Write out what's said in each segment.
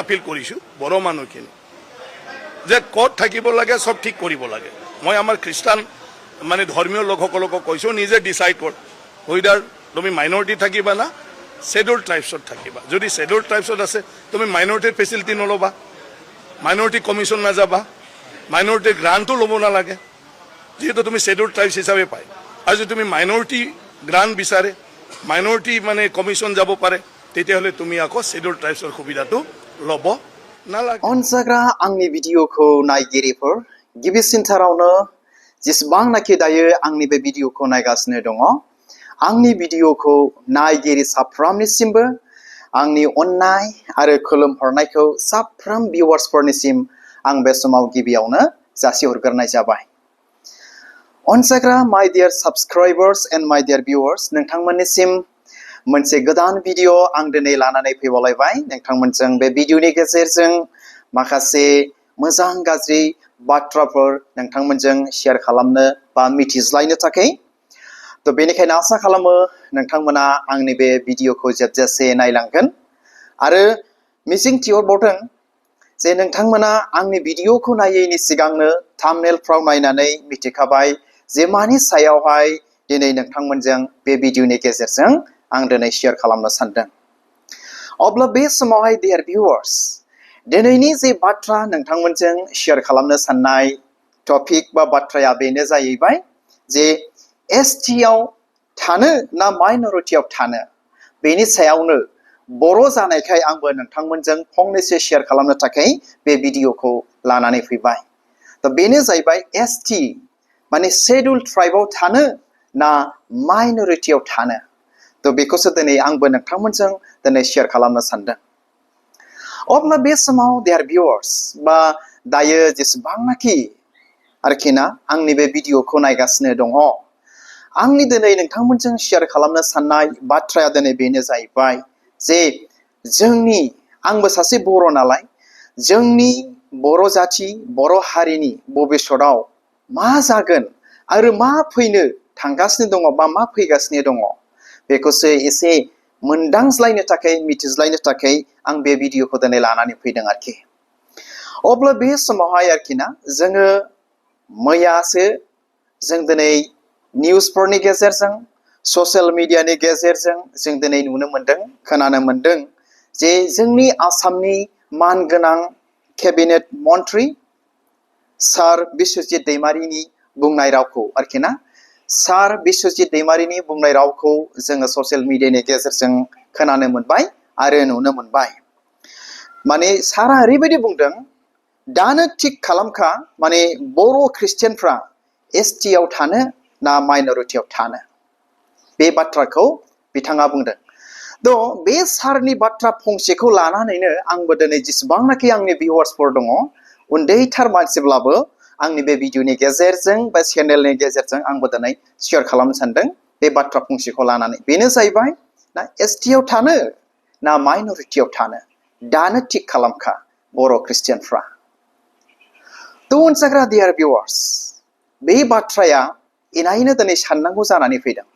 appeal কৰিছো বড় মানুহখিনি যে ক'ত থাকিব লাগে সব ঠিক কৰিব লাগে মই আমাৰ খ্ৰীষ্টান মানে ধৰ্মীয় লোকসকলক কৈছো নিজে ডিসাইড কৰ হুইদাৰ তুমি মাইনৰিটি থাকিবা না শেডিউল ট্ৰাইবছত থাকিবা যদি শেডিউল ট্ৰাইবছত আছে তুমি মাইনৰিটিৰ ফেচিলিটি নলবা মাইনৰিটি কমিশন নাযাবা মাইনৰিটিৰ গ্ৰান্টও ল'ব নালাগে যেহেতু তুমি শেডিউল ট্ৰাইবছ হিচাপে পাই আৰু যদি তুমি মাইনৰিটি গ্ৰান্ট বিচাৰে মাইনৰিটি মানে কমিশন যাব পাৰে তেতিয়াহ'লে তুমি আকৌ শেডিউল ট্ৰাইবছৰ সুবিধাটো ল'ব নালাগে अनसाग्रा आंनि भिडिअखौ नायगिरिफोर गिबिसिनथारावनो जेसेबांनाखि दायो आंनि बे भिडिअखौ नायगासिनो दङ आंनि भिडिअखौ नायगिरि साफ्रोमनिसिमबो आंनि अननाय आरो खुलुमहरनायखौ साफ्रोम भिउवार्सफोरनिसिम आं बे समाव गिबियावनो जासिहरग्रोनाय जाबाय अनसाग्रा माय डियर साबस्क्राइबार्स एन्ड माय डियर भिउवार्स नोंथांमोननिसिम मोनसे गोदान भिडिअ आं दिनै लानानै फैबावलायबाय नोंथांमोनजों बे भिडिअनि गेजेरजों माखासे मोजां गाज्रि बाथ्राफोर नोंथांमोनजों शेयार खालामनो बा मिथिज्लायनो थाखाय तो बेनिखायनो आसा खालामो नोंथांमोना आंनि बे भिडिअखौ जोबजासे नायलांगोन आरो मिजिंथिहरबावदों जे नोंथांमोना आंनि भिडिअखौ नायैनि सिगांनो थाम्बनेलफ्राव नायनानै मिथिखाबाय जे मानि सायावहाय दिनै नोंथांमोनजों बे भिडिअनि गेजेरजों आं दिनै शेयार खालामनो सानदों अब्ला बे समावहाय डियर भिउवार्स दिनैनि जे बाथ्रा नोंथांमोनजों शेयार खालामनो साननाय टपिक बा बाथ्राया बेनो जाहैबाय जे एसटिआव थानो ना माइनरिटियाव थानो बेनि सायावनो बर' जानायखाय आंबो नोंथांमोनजों फंनैसो शेयार खालामनो थाखाय बे भिडिअखौ लानानै फैबाय तो बेनो जाहैबाय एसटि माने शेड्युल ट्राइबआव थानो ना माइनरिटियाव थानो तो बेखौसो दिनै आंबो नोंथांमोनजों दिनै शेयार खालामनो सानदों अब्ला बे समाव डियर भिउवार्स बा दायो जेसेबांनाखि आरोखि ना आंनि बे भिडिअखौ नायगासिनो दङ आंनि दिनै नोंथांमोनजों शेयार खालामनो साननाय बाथ्राया दिनै बेनो जाहैबाय जे जोंनि आंबो सासे बर' नालाय जोंनि बर' जाथि बर' हारिनि भबिष्यतआव मा जागोन आरो मा फैनो थांगासिनो दङ बा मा फैगासिनो दङ बेखौसो एसे मोनदांज्लायनो थाखाय मिथिज्लायनो थाखाय आं बे भिडिअखौ दिनै लानानै फैदों आरोखि अब्ला बे समावहाय आरोखि ना जोङो मैयासो जों दिनै निउसफोरनि गेजेरजों ससियेल मिडियानि गेजेरजों जों दिनै नुनो मोनदों खोनानो मोनदों जे जोंनि आसामनि मानगोनां केबिनेट मन्त्रि सार बिस्वजित दैमारिनि बुंनाय रावखौ आरोखि ना सार बिस्वजित दैमारिनि बुंनाय रावखौ जोङो ससियेल मिडियानि गेजेरजों खोनानो मोनबाय आरो नुनो मोनबाय माने सारा ओरैबायदि बुंदों दानो थिक खालामखा माने बर' ख्रिस्टियानफ्रा एसटिआव थानो ना माइनरिटियाव थानो बे बाथ्राखौ बिथाङा बुंदों तो बे सारनि बाथ्रा फंसेखौ लानानैनो आंबो दिनै जेसेबांनाखि आंनि भिउवार्सफोर दङ उन्दैथार मानसिब्लाबो आंनि बे भिडिअनि गेजेरजों बा चेनेलनि गेजेरजों आंबो दिनै शेयार खालामनो सानदों बे बाथ्रा फंसेखौ लानानै बेनो जाहैबाय ना एसटिआव थानो ना माइनरिटियाव थानो दानो थिक खालामखा बर' ख्रिस्टियानफ्रा तो अनसाग्रा डियर भिउवार्स बे बाथ्राया इनायनो दिनै साननांगौ जानानै फैदों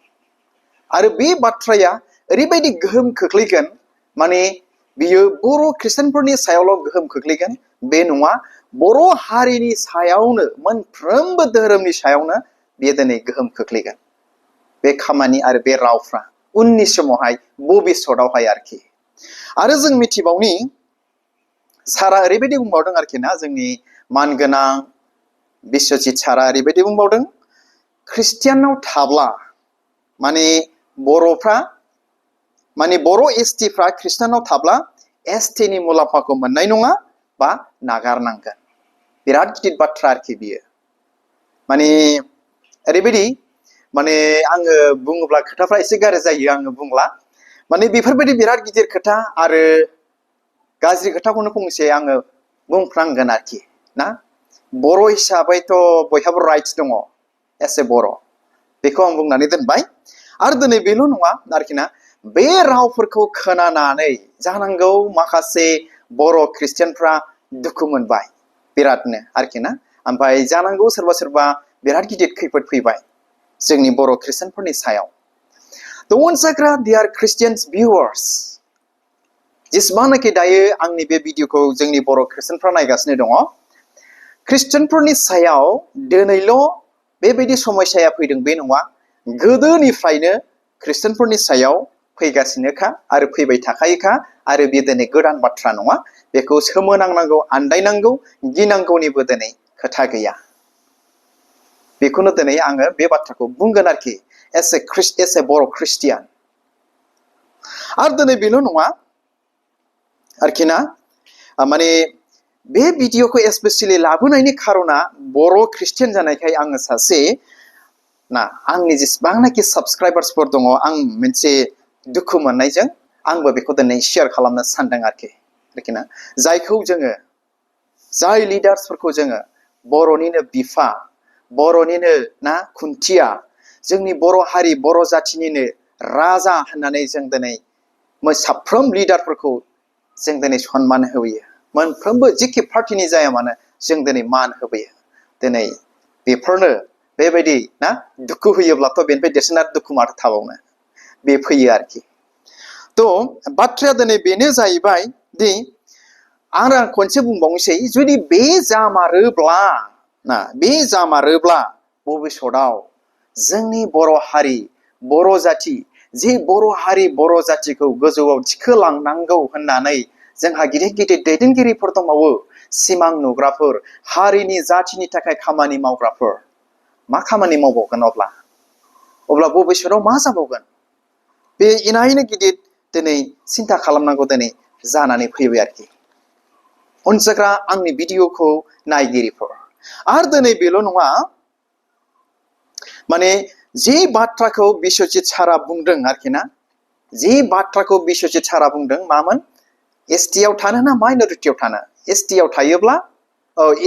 आरो बे बाथ्राया ओरैबायदि गोहोम खोख्लैगोन माने बियो बर' ख्रिस्टियानफोरनि सायावल' गोहोम खोख्लैगोन बे नङा बर' हारिनि सायावनो मोनफ्रोमबो धोरोमनि सायावनो बेयो दिनै गोहोम खोख्लैगोन बे खामानि आरो बे रावफ्रा उननि समावहाय भबिष्यतआवहाय आरोखि आरो जों मिथिबावनि सारा ओरैबायदि बुंबावदों आरोखि ना जोंनि मानगोनां बिस्वजित सारा ओरैबायदि बुंबावदों ख्रिस्टियानाव थाब्ला माने बर'फ्रा माने बर' एसटिफ्रा ख्रिस्टानाव थाब्ला एसटिनि मुलाम्फाखौ मोननाय नङा बा नागारनांगोन बिराद गिदिर बाथ्रा आरोखि बियो माने ओरैबायदि माने आङो बुङोब्ला खोथाफ्रा एसे गाज्रि जायो आङो बुंला माने बेफोरबायदि बिराद गिदिर खोथा आरो गाज्रि खोथाखौनो फंसे आङो बुंफ्रांगोन आरोखि ना बर' हिसाबैथ' बयहाबो राइट्स दङ एसे बर' बेखौ आं बुंनानै दोनबाय आरो दिनै बेल' नङा आरोखि ना बे रावफोरखौ खोनानानै जानांगौ माखासे बर' ख्रिस्टियानफ्रा दुखु मोनबाय बिरादनो आरोखि ना ओमफ्राय जानांगौ सोरबा सोरबा बिराद गिदिर खैफोद फैबाय जोंनि बर' ख्रिस्टियानफोरनि सायाव तो अनसाग्रा डियर क्रिस्टियान्स भिउवार्स जेसेबांनाखि दायो आंनि बे भिडिअखौ जोंनि बर' खृष्टानफ्रा नायगासिनो दङ खृष्टानफोरनि सायाव दिनैल' बेबायदि समस्याया फैदों बे नङा गोदोनिफ्रायनो खृष्टानफोरनि सायाव फैगासिनोखा आरो फैबाय थाखायोखा आरो बे दिनै गोदान बाथ्रा नङा बेखौ सोमोनांनांगौ आन्दायनांगौ गिनांगौनिबो दिनै खोथा गैया बेखौनो दिनै आङो बे बाथ्राखौ बुंगोन आरोखि एस ए बर' ख्रिस्टियान आरो दिनै बेल' नङा आरोखि ना माने बे भिडिअखौ स्पेसियेलि लाबोनायनि खारना बर' ख्रिस्टियान जानायखाय आङो सासे ना आंनि जेसेबांनाखि साबस्क्राइबार्सफोर दङ आं मोनसे दुखु मोननायजों आंबो बेखौ दिनै शेयार खालामनो सानदों आरोखि ना जायखौ जोङो जाय लिडार्सफोरखौ जोङो बर'निनो बिफा बर'निनो ना खुन्थिया जोंनि बर' हारि बर' जाथिनिनो राजा होननानै जों दिनै साफ्रोम लिडारफोरखौ जों दिनै सनमान होयो मोनफ्रोमबो जिखि पार्टिनि जाया मानो जों दिनै मान होबोयो दिनै बेफोरनो बेबायदि ना दुखु होयोब्लाथ' बेनिफ्राय देरसिन आरो दुखु माथो थाबावनो बे फैयो आरोखि थ' बाथ्राया दिनै बेनो जाहैबाय दि आं खनसे बुंबावनोसै जुदि बे जामारोब्ला ना बे जामारोब्ला भबिष्यतआव जोंनि बर' हारि बर' जाथि जे बर' हारि बर' जाथिखौ गोजौआव थिखोलांनांगौ होननानै जोंहा गिदिर गिदिर दैदेनगिरिफोर दंबावो सिमां नुग्राफोर हारिनि जाथिनि थाखाय खामानि मावग्राफोर मा खामानि मावबावगोन अब्ला भबिष्यतआव मा जाबावगोन बे इनायनो गिदिर दिनै सिन्था खालामनांगौ दिनै जानानै फैबाय आरोखि अनसायग्रा आंनि भिडिअखौ नायगिरिफोर आरो दिनै बेल' नङा माने जे बाथ्राखौ बिस्वजित सारा बुंदों आरोखि ना जे बाथ्राखौ बिस्वजित सारा बुंदों मामोन एसटिआव थानो ना माइनरिटियाव थानो एसटिआव थायोब्ला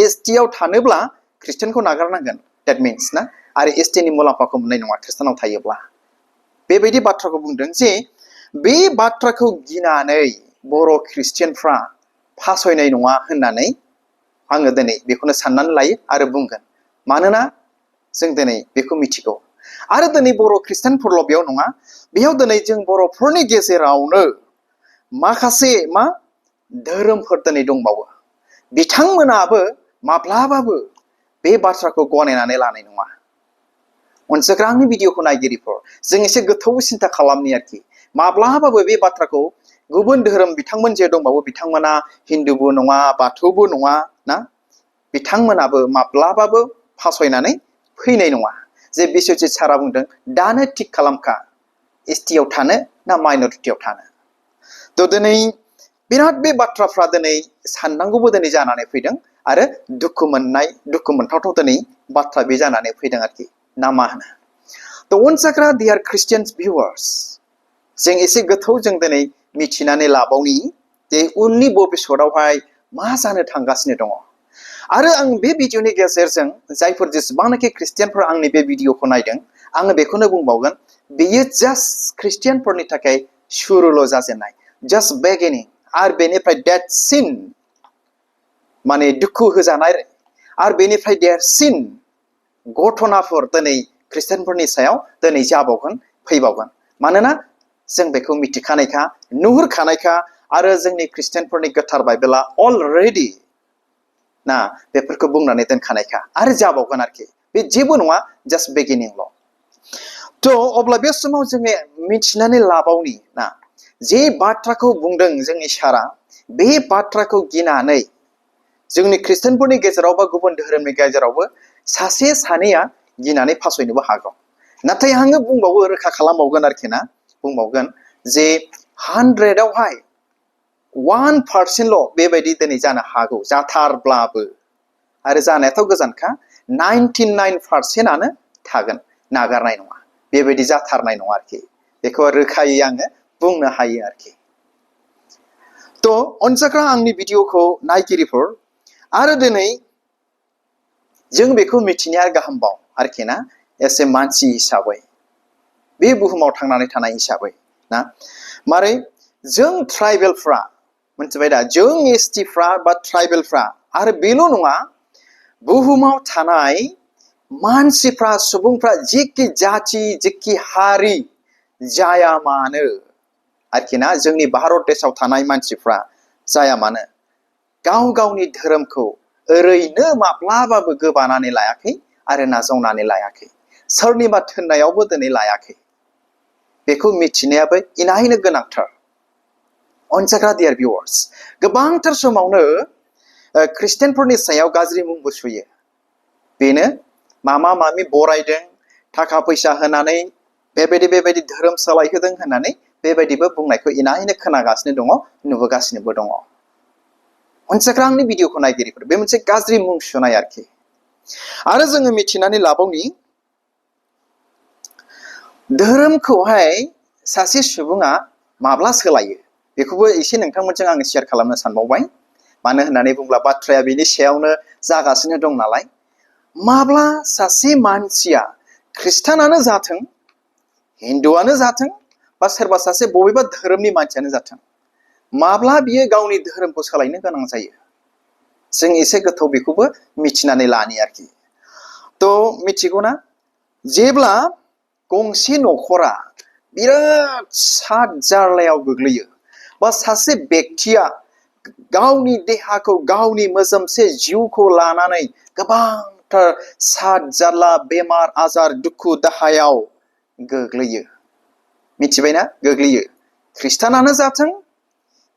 एसटिआव थानोब्ला ख्रिस्टानखौ नागारनांगोन डेट मिन्स ना आरो एसटिनि मुलाम्फाखौ मोननाय नङा ख्रिस्टानाव थायोब्ला बेबायदि बाथ्राखौ बुंदों जे बे बाथ्राखौ गिनानै बर' ख्रिस्टियानफ्रा फासयनाय नङा होननानै आङो दिनै बेखौनो साननानै लायो आरो बुंगोन मानोना जों दिनै बेखौ मिथिगौ आरो दिनै बर' ख्रिस्टानफोरल' बेयाव नङा बेयाव दिनै जों बर'फोरनि गेजेरावनो माखासे मा धोरोमफोर दिनै दंबावो बिथांमोनाबो माब्लाबाबो बे बाथ्राखौ गनायनानै लानाय नङा अनसायग्रा आंनि भिडिअखौ नायगिरिफोर जों एसे गोथौ सिन्था खालामनि आरोखि माब्लाबाबो बे बाथ्राखौ गुबुन धोरोम बिथांमोन जे दंबावो बिथांमोना हिन्दुबो नङा बाथौबो नङा ना बिथांमोनाबो माब्लाबाबो फासयनानै फैनाय नङा जे बिस्वजित सारा बुंदों दानो थिग खालामखा एसटिआव थानो ना माइनरिटियाव थानो थ' दिनै बिराद बे बाथ्राफ्रा दिनै साननांगौबो दिनै जानानै फैदों आरो दुखु मोनथावथाव दिनै बाथ्रा बे जानानै फैदों आरोखि ना मा होनो थ' अनसायग्रा डियार ख्रिस्टियान्स भिउवार्स जों एसे गोथौ जों दिनै मिथिनानै लाबावनि जे उननि भबिष्यतआवहाय मा जानो थांगासिनो दङ आरो आं बे भिडिअनि गेजेरजों जायफोर जेसेबांनाखि ख्रिस्टियानफोर आंनि बे भिडिअखौ नायदों आङो बेखौनो बुंबावगोन बेयो जास्ट ख्रिस्टियानफोरनि थाखाय सुरुल' जाजेननाय जास्ट बेगिनिं आरो बेनिफ्राय देरसिन माने दुखु होजानाय आरो बेनिफ्राय देरसिन घटनाफोर दिनै ख्रिस्टियानफोरनि सायाव दिनै जाबावगोन फैबावगोन मानोना जों बेखौ मिथिखानायखा नुहुरखानायखा आरो जोंनि ख्रिस्टियानफोरनि गोथार बाइबेला अलरेडि ना बेफोरखौ बुंनानै दोनखानायखा आरो जाबावगोन आरोखि बे जेबो नङा जास्ट बेगिनिंल' थ' अब्ला बे समाव जोङो मिथिनानै लाबावनि ना जे बाथ्राखौ बुंदों जोंनि सारा बे बाथ्राखौ गिनानै जोंनि ख्रिस्टियानफोरनि गेजेराव बा गुबुन धोरोमनि गेजेरावबो सासे सानैया गिनानै फासयनोबो हागौ नाथाय आङो बुंबावो रोखा खालामबावगोन आरोखि ना बुंबावगोन जे 100आवहाय 1%ल' बेबायदि दिनै जानो हागौ जाथारब्लाबो आरो जानायाथ' गोजानखा 99%आनो थागोन नागारनाय नङा बेबायदि जाथारनाय नङा आरोखि बेखौ रोखायै आङो बुंनो हायो आरोखि थ' अनसायग्रा आंनि भिडिअखौ नायगिरिफोर आरो दिनै जों बेखौ मिथिनाया गाहामबाव आरोखि ना एसे मानसि हिसाबै बे बुहुमाव थांनानै थानाय हिसाबै ना मारै जों ट्राइबेलफ्रा मोनथिबाय दा जों एसटिफ्रा बा ट्राइबेलफ्रा आरो बेल' नङा बुहुमाव थानाय मानसिफ्रा सुबुंफ्रा जेखि जाथि जेखि हारि जाया मानो आरोखि ना जोंनि भारत देशआव थानाय मानसिफ्रा जाया मानो गाव गावनि धोरोमखौ ओरैनो माब्लाबाबो गोबानानै लायाखै आरो नाजावनानै लायाखै सोरनिबा थोननायावबो दिनै लायाखै बेखौ मिथिनायाबो इनायनो गोनांथार अनजाग्रा डियार भिउवार्स गोबांथार समावनो ख्रिस्टियानफोरनि सायाव गाज्रि मुंबो सुयो बेनो मामा मामि बरायदों थाखा फैसा होनानै बेबायदि धोरोम सोलायहोदों होननानै बेबायदिबो बुंनायखौ इनायनो खोनागासिनो दङ नुबोगासिनोबो दङ अनजाग्रा आंनि भिडिअखौ नायगिरिफोर बे मोनसे गाज्रि मुं सुनाय आरोखि आरो जोङो मिथिनानै लाबावनि धोरोमखौहाय सासे सुबुङा माब्ला सोलायो बेखौबो एसे नोंथांमोनजों आङो शेयार खालामनो सानबावबाय मानो होननानै बुङोब्ला बाथ्राया बेनि सायावनो जागासिनो दं नालाय माब्ला सासे मानसिया ख्रिस्टानानो जाथों हिन्दुआनो जाथों बा सोरबा सासे बबेबा धोरोमनि मानसियानो जाथों माब्ला बियो गावनि धोरोमखौ सोलायनो गोनां जायो जों एसे गोथौ बेखौबो मिथिनानै लानि आरोखि थ' मिथिगौना जेब्ला गंसे न'खरा बिराद साद जार्लायाव गोग्लैयो बा सासे बेक्तिया गावनि देहाखौ गावनि मोजोमसे जिउखौ लानानै गोबांथार साद जार्ला बेमार आजार दुखु दाहायाव गोग्लैयो मिथिबायना गोग्लैयो ख्रिस्टानानो जाथों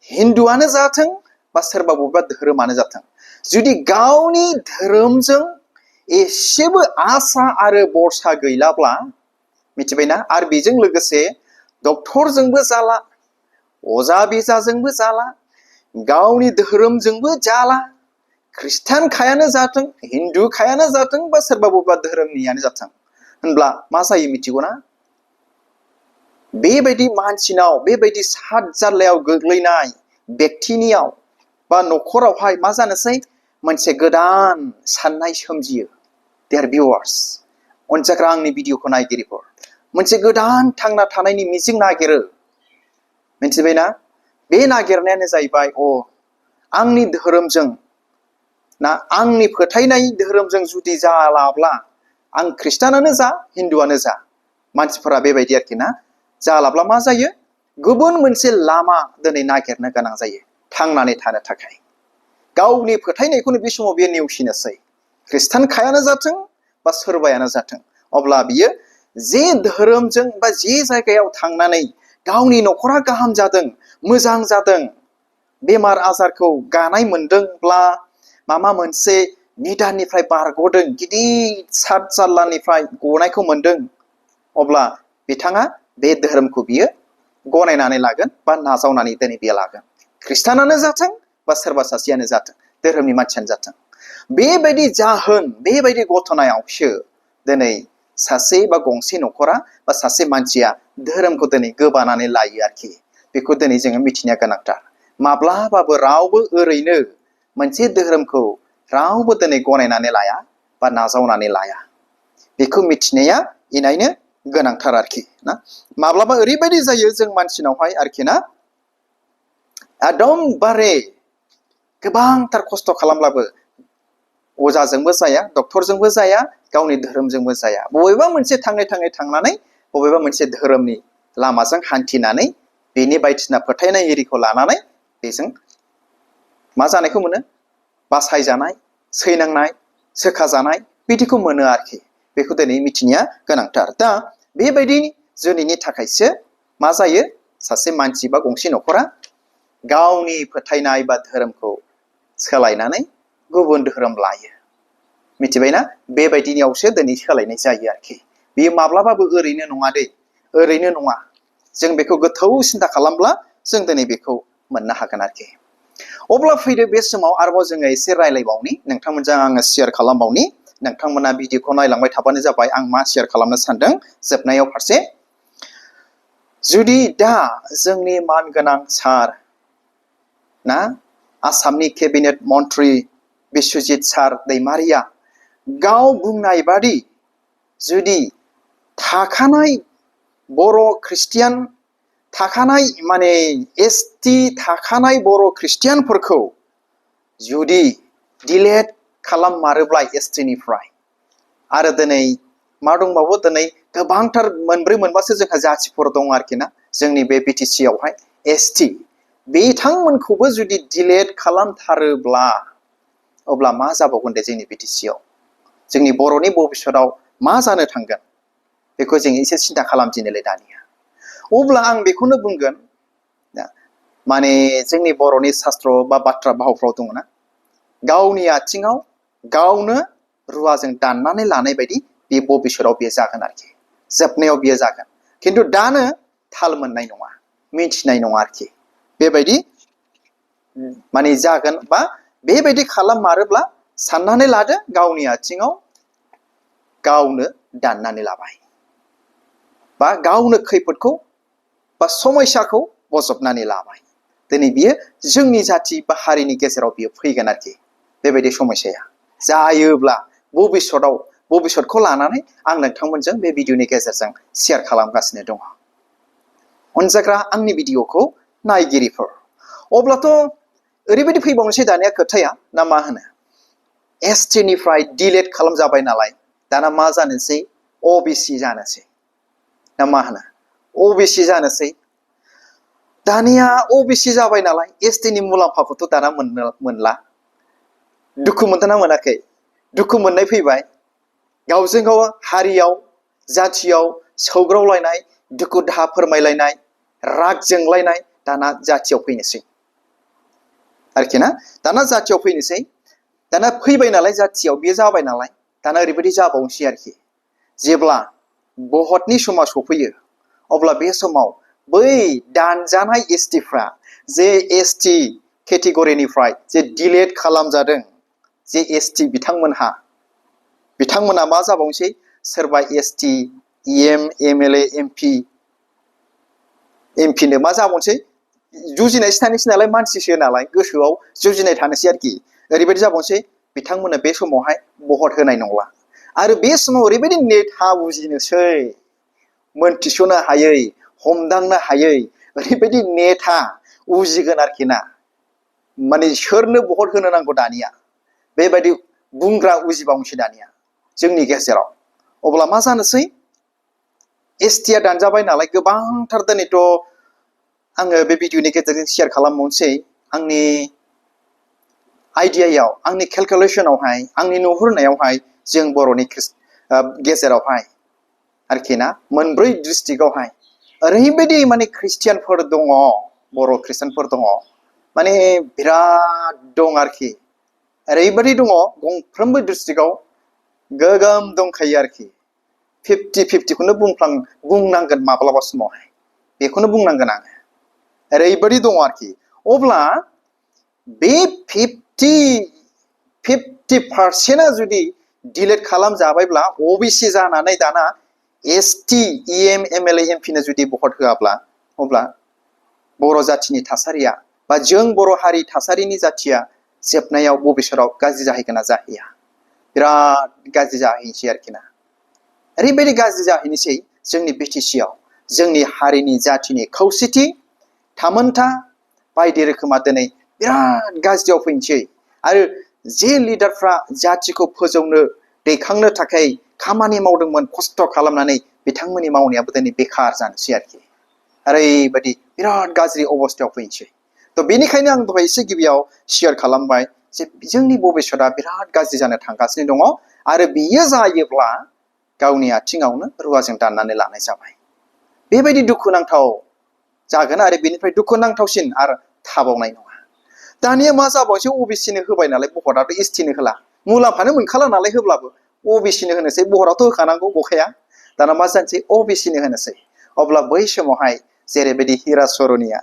हिन्दुआनो जाथों बा सोरबा बबेबा धोरोमानो जाथों जुदि गावनि धोरोमजों एसेबो आसा आरो भरसा गैलाब्ला मिथिबायना आरो बेजों लोगोसे डक्टरजोंबो जाला अजा बेजाजोंबो जाला गावनि धोरोमजोंबो जाला ख्रिस्टान खायानो जाथों हिन्दु खायानो जाथों बा सोरबा बबेबा धोरोमनियानो जाथों होनब्ला मा जायो मिथिगौना बेबायदि मानसिनाव बेबायदि साद जार्लायाव गोग्लैनाय बेक्तिनियाव बा न'खरावहाय मा जानोसै मोनसे गोदान साननाय सोमजियो डियार भिउवार्स अनजाग्रा आंनि भिडिअखौ नायगिरिफोर मोनसे गोदान थांना थानायनि मिजिं नागिरो मिथिबायना बे नागिरनायानो जाहैबाय आंनि धोरोमजों ना आंनि फोथायनाय धोरोमजों जुदि जालाब्ला आं ख्रिस्टानानो जा हिन्दुआनो जा मानसिफोरा बेबायदि आरोखि ना जालाब्ला मा जायो गुबुन मोनसे लामा दिनै नागिरनो गोनां जायो थांनानै थानो थाखाय गावनि फोथायनायखौनो बे समाव बियो नेवसिनोसै ख्रिस्टान खायानो जाथों बा सोरबायानो जाथों अब्ला बियो जे धोरोमजों बा जे जायगायाव थांनानै गावनि न'खरा गाहाम जादों मोजां जादों बेमार आजारखौ गानाय मोनदोंब्ला माबा मोनसे निदाननिफ्राय बारग'दों गिदिर साद जार्लानिफ्राय गनायखौ मोनदों अब्ला बिथाङा बे धोरोमखौ बियो गनायनानै लागोन बा नाजावनानै दिनै बियो लागोन ख्रिस्टानानो जाथों बा सोरबा सासेयानो जाथों धोरोमनि मानसियानो जाथों बेबायदि जाहोन बेबायदि घटनायावसो दिनै सासे बा गंसे न'खरा बा सासे मानसिया धोरोमखौ दिनै गोबानानै लायो आरोखि बेखौ दिनै जोङो मिथिनाया गोनांथार माब्लाबाबो रावबो ओरैनो मोनसे धोरोमखौ रावबो दिनै गनायनानै लाया बा नाजावनानै लाया बेखौ मिथिनाया इनायनो गोनांथार आरोखि ना माब्लाबा ओरैबायदि जायो जों मानसिनावहाय आरोखि ना एकदमबारे गोबांथार खस्थ' खालामब्लाबो अजाजोंबो जाया डक्टरजोंबो जाया गावनि धोरोमजोंबो जाया बबेबा मोनसे थांनानै बबेबा मोनसे धोरोमनि लामाजों हान्थिनानै बेनि बायदिसिना फोथायनाय एरिखौ लानानै बेजों मा जानायखौ मोनो बासायजानाय सैनांनाय सोखाजानाय बिदिखौ मोनो आरोखि बेखौ दिनै मिथिनाया गोनांथार दा बेबायदि जोनैनि थाखायसो मा जायो सासे मानसि बा गंसे न'खरा गावनि फोथायनाय बा धोरोमखौ सोलायनानै गुबुन धोरोम लायो मिथिबायना बेबायदिनियावसो दिनै सोलायनाय जायो आरोखि बेयो माब्लाबाबो ओरैनो नङा दै ओरैनो नङा जों बेखौ गोथौ सिन्था खालामब्ला जों दिनै बेखौ मोननो हागोन आरोखि अब्ला फैदो बे समाव आरोबाव जोङो एसे रायलायबावनि नोंथांमोनजों आङो शेयार खालामबावनि नोंथांमोना भिडिअखौ नायलांबाय थाबानो जाबाय आं मा शेयार खालामनो सानदों जोबनायाव फारसे जुदि दा जोंनि मानगोनां सार ना आसामनि केबिनेट मन्त्रि बिस्वजित सार दैमारिया गाव बुंनाय बादि जुदि थाखानाय बर' ख्रिस्टियान थाखानाय माने एसटि थाखानाय बर' ख्रिस्टियानफोरखौ जुदि डिलेट खालाममारोब्ला एसटिनिफ्राय आरो दिनै मा दंबावो दिनै गोबांथार मोनब्रै मोनबासो जोंहा जाथिफोर दं आरोखि ना जोंनि बे बिटिसियावहाय ST बिथांमोनखौबो जुदि डिलेट खालामथारोब्ला अब्ला मा जाबावगोन दे जोंनि बिटिसिआव जोंनि बर'नि भबिष्यतआव मा जानो थांगोन बेखौ जों एसे सिन्था खालामदिनोलै दानिया अब्ला आं बेखौनो बुंगोन माने जोंनि बर'नि शास्त्र बा बाथ्रा भावफ्राव दङना गावनि आथिङाव गावनो रुवाजों दाननानै लानाय बायदि बे भबिष्यतआव बेयो जागोन आरोखि जोबनायाव बेयो जागोन खिन्थु दानो थाल मोननाय नङा मिथिनाय नङा आरोखि बेबायदि माने जागोन बा बेबायदि खालाममारोब्ला साननानै लादो गावनि आथिङाव गावनो दाननानै लाबाय बा गावनो खैफोदखौ बा समस्याखौ बजबनानै लाबाय दिनै बियो जोंनि जाथि बा हारिनि गेजेराव बियो फैगोन आरोखि बेबायदि समस्याया जायोब्ला भबिष्यतखौ लानानै आं नोंथांमोनजों बे भिडिअनि गेजेरजों शेयार खालामगासिनो दङ अनजाग्रा आंनि भिडिअखौ नायगिरिफोर अब्लाथ' ओरैबायदि फैबावनोसै दानिया खोथाया ना मा होनो ST निफ्राय डिलेट खालामजाबाय नालाय दाना मा जानोसै OBC जानोसै ना मा होनो OBC जानोसै दानिया OBC जाबाय नालाय ST नि मुलाम्फाखौथ' दाना मोनला दुखु मोनदोंना मोनाखै दुखु मोननाय फैबाय गावजों गाव हारियाव जाथियाव सौग्रावलायनाय दुखु दाहा फोरमायलायनाय राग जोंलायनाय दाना जाथियाव फैनोसै आरोखि ना दाना जाथियाव फैनोसै दाना फैबाय नालाय जाथियाव बेयो जाबाय नालाय दाना ओरैबायदि जाबावनोसै आरोखि जेब्ला भटनि समा सफैयो अब्ला बे समाव बै दानजानाय STफ्रा जे ST केटेगरिनिफ्राय जे डिलेट खालामजादों जे ST बिथांमोना मा जाबावनोसै सोरबा ST EM MLA MP नो मा जाबावनोसै जुजिनाय थानोसै नालाय मानसिसो नालाय गोसोआव जुजिनाय थानोसै आरोखि ओरैबायदि जाबावनोसै बिथांमोना बे समावहाय भट होनाय नंला आरो बे समाव ओरैबायदि नेथा बुजिनोसै मोनथिस'नो हायै हमदांनो हायै ओरैबायदि नेथा उजिगोन आरोखि ना माने सोरनो भट होनो नांगौ दानिया बेबायदि बुंग्रा उजिबावनोसै दानिया जोंनि गेजेराव अब्ला मा जानोसै STया दानजाबाय नालाय गोबांथार दिनैथ' आङो बे भिडिअनि गेजेरजों शेयार खालामबावनोसै आंनि आइडियायाव आंनि केलकुलेसनावहाय आंनि नुहुरनायावहाय जों बर'नि गेजेरावहाय आरोखि ना मोनब्रै डिस्ट्रिक्टआवहाय ओरैबायदि माने ख्रिस्टियानफोर दङ बर' ख्रिस्टियानफोर दङ माने बिराद दं आरोखि ओरैबायदि दङ गंफ्रोमबो डिस्ट्रिक्टआव गोगोम दंखायो आरोखि 50-50खौनो बुंनांगोन माब्लाबा समावहाय बेखौनो बुंनांगोन आङो ओरैबायदि दङ आरोखि अब्ला बे 50% जुदि डिलेट खालामजाबायब्ला OBC जानानै दाना ST EM MLA MP नो जुदि भट होआब्ला अब्ला बर' जाथिनि थासारिया बा जों बर' हारि थासारिनि जाथिया जोबनायाव भबिष्यतआव गाज्रि जाहैगोन ना जाहैया बिराद गाज्रि जाहैनोसै आरोखि ना ओरैबायदि गाज्रि जाहैनोसै जोंनि BTCआव जोंनि हारिनि जाथिनि खौसेथि थामोनथा बायदि रोखोमा दिनै बिराद गाज्रियाव फैनोसै आरो जे लिडारफ्रा जाथिखौ फोजौनो दैखांनो थाखाय खामानि मावदोंमोन खस्थ' खालामनानै बिथांमोननि मावनायाबो दिनै बेखार जानोसै आरोखि ओरैबायदि बिराद गाज्रि अबस्थायाव फैनोसै थ' बेनिखायनो आं दहाय एसे गिबियाव शेयार खालामबाय जे जोंनि भबिष्यतआ बिराद गाज्रि जानो थांगासिनो दङ आरो बियो जायोब्ला गावनि आथिङावनो रुवाजों दाननानै लानाय जाबाय बेबायदि दुखुनांथाव जागोन आरो बेनिफ्राय दुखुनांथावसिन आरो थाबावनाय नङा दानिया मा जाबावसै OBC नो होबाय नालाय भटआथ' ST नो होला मुलाम्फानो मोनखाला नालाय होब्लाबो OBC नो होनोसै भटआथ' होखानांगौ गखाया दाना मा जानोसै OBC नो होनोसै अब्ला बै समावहाय जेरैबायदि हिराचरनिया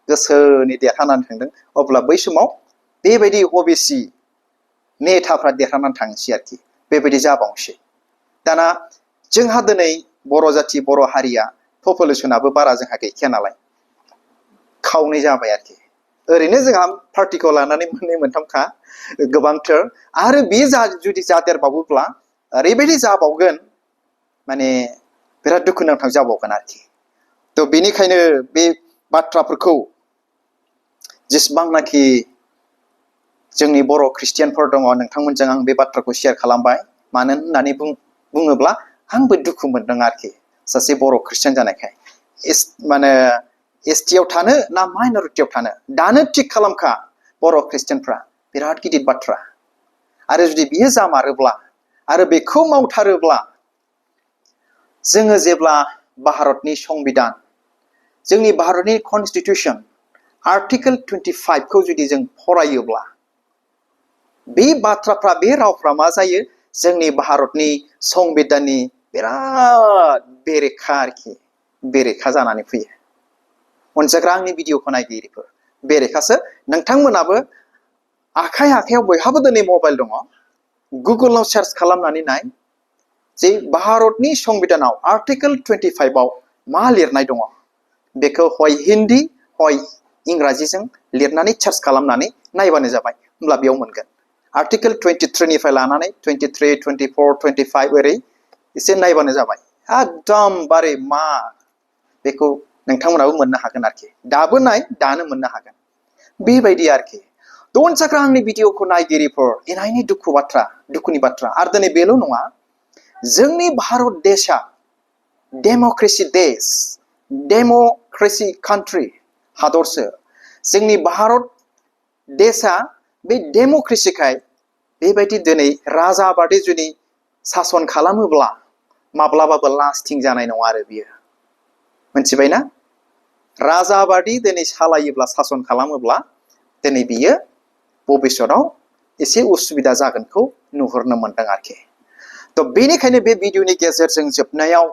गोसोनि देरहानानै थांदों अब्ला बै समाव बेबायदि OBC नेताफ्रा देरहानानै थांसै आरोखि बेबायदि जाबावसै दाना जोंहा दिनै बर' जाथि बर' हारिया पपुलेसनाबो बारा जोंहा गैखाया नालाय खावनै जाबाय आरोखि ओरैनो जोंहा पार्टिखौ लानानै मोननै मोनथामखा गोबांथार आरो बे जुदि जादेरबावोब्ला ओरैबायदि जाबावगोन माने बिराद दुखुनांथाव जाबावगोन आरोखि थ' बेनिखायनो बे बाथ्राफोरखौ जेसेबांनाखि जोंनि बर' ख्रिस्टियानफोर दङ नोंथांमोनजों आं बे बाथ्राखौ शेयार खालामबाय मानो होननानै बुङोब्ला आंबो दुखु मोनदों आरोखि सासे बर' ख्रिस्टियान जानायखाय माने एसटियाव थानो ना माइनरिटियाव थानो दानो थिग खालामखा बर' ख्रिस्टियानफ्रा बिराद गिदिर बाथ्रा आरो जुदि बियो जामारोब्ला आरो बेखौ मावथारोब्ला जोङो जेब्ला भारतनि संबिधान जोंनि भारतनि कनस्टिटिउसन आर्टिकेल 25 खौ जुदि जों फरायोब्ला बे बाथ्राफ्रा बे रावफ्रा मा जायो जोंनि भारतनि संबिधाननि बिराद बेरेखा आरोखि बेरेखा जानानै फैयो अनजाग्रा आंनि भिडिअखौ नायगिरिफोर बेरेखासो नोंथांमोनाबो आखाइ आखाइयाव बयहाबो दिनै मबाइल दङ गुगोलाव सार्च खालामनानै नाय जे भारतनि संबिधानाव आर्टिकेल 25 आव मा लिरनाय दङ बेखौ हय हिन्दी हय इंराजीजों लिरनानै सार्च खालामनानै नायबानो जाबाय होमब्ला बेयाव मोनगोन आर्टिकेल 23 निफ्राय लानानै 23 24 25 ओरै एसे नायबानो जाबाय एकदम बारे मा बेखौ नोंथांमोनाबो मोननो हागोन आरोखि दाबो नाय दानो मोननो हागोन बेबायदि आरोखि अनजाग्रा आंनि भिडिअखौ नायगिरिफोर इनायनि दुखुनि बाथ्रा आरो दिनै बेल' नङा जोंनि भारत देशा डेम'क्रेसि देश डेम'क्रेसि कान्ट्रि हादरसो जोंनि भारत देशा बे डेम'क्रेसिखाय बेबायदि दिनै राजाबादि जुदि सासन खालामोब्ला माब्लाबाबो लास्टिं जानाय नङा आरो बियो मोनथिबायना राजाबादि दिनै सालायोब्ला सासन खालामोब्ला दिनै बियो भबिष्यताव एसे उसुबिदा जागोनखौ नुहुरनो मोनदों आरोखि त' बेनिखायनो बे भिडिअनि गेजेरजों जोबनायाव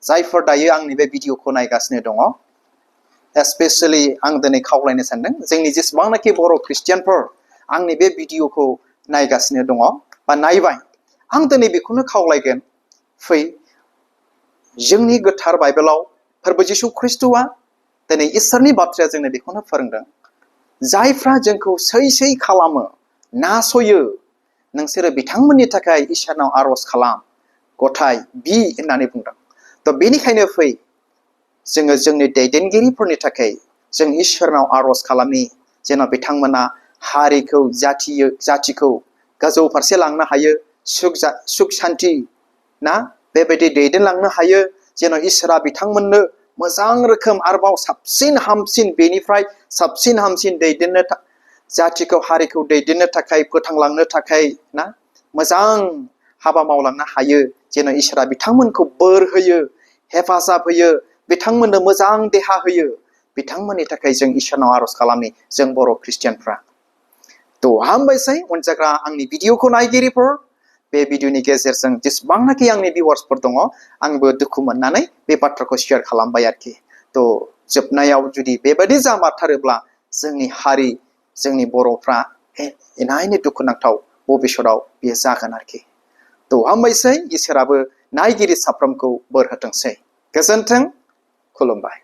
जायफोर दायो आंनि बे भिडिअखौ नायगासिनो दङ स्पेसियेलि आं दिनै खावलायनो सानदों जोंनि जेसेबांनाखि बर' ख्रिस्टियानफोर आंनि बे भिडिअखौ नायगासिनो दङ बा नायबाय आं दिनै बेखौनो खावलायगोन फै जोंनि गोथार बाइबेलाव फोरबो जिशु ख्रिस्ट'आ दिनै इसोरनि बाथ्राया जोंनो बेखौनो फोरोंदों जायफ्रा जोंखौ सै खालामो नासयो नोंसोरो बिथांमोननि थाखाय इसोरनाव आर'ज खालाम गथाय बि होननानै बुंदों त' बेनिखायनो फै जोङो जोंनि दैदेनगिरिफोरनि थाखाय जों इसोरनाव आर'ज खालामनि जेन' बिथांमोना हारिखौ जाथिखौ गोजौ फारसे लांनो हायो सुख सान्ति ना बेबायदि दैदेनलांनो हायो जेन' इसोरा बिथांमोननो मोजां रोखोम आरोबाव साबसिन हामसिन बेनिफ्राय साबसिन हामसिन दैदेननो जातिखौ हारिखौ दैदेननो थाखाय फोथांलांनो थाखाय ना मोजां हाबा मावलांनो हायो जेन' इसोरा बिथांमोनखौ बोर होयो हेफाजाब होयो बिथांमोननो मोजां देहा होयो बिथांमोननि थाखाय जों इसोरनाव आर'ज खालामनि जों बर' ख्रिस्टियानफ्रा त' हामबायसै अनजाग्रा आंनि भिडिअखौ नायगिरिफोर बे भिडिअनि गेजेरजों जेसेबांनाखि आंनि भिउवार्सफोर दङ आंबो दुखु मोननानै बे बाथ्राखौ शेयार खालामबाय आरोखि त' जोबनायाव जुदि बेबायदि जामारथारोब्ला जोंनि हारि जोंनि बर'फ्रा इनायनो दुखुनांथाव भबिष्यताव बेयो जागोन आरोखि त' हामबायसै इसोराबो नायगिरि साफ्रोमखौ बोर होथोंसै गोजोन्थों खुलुमबाय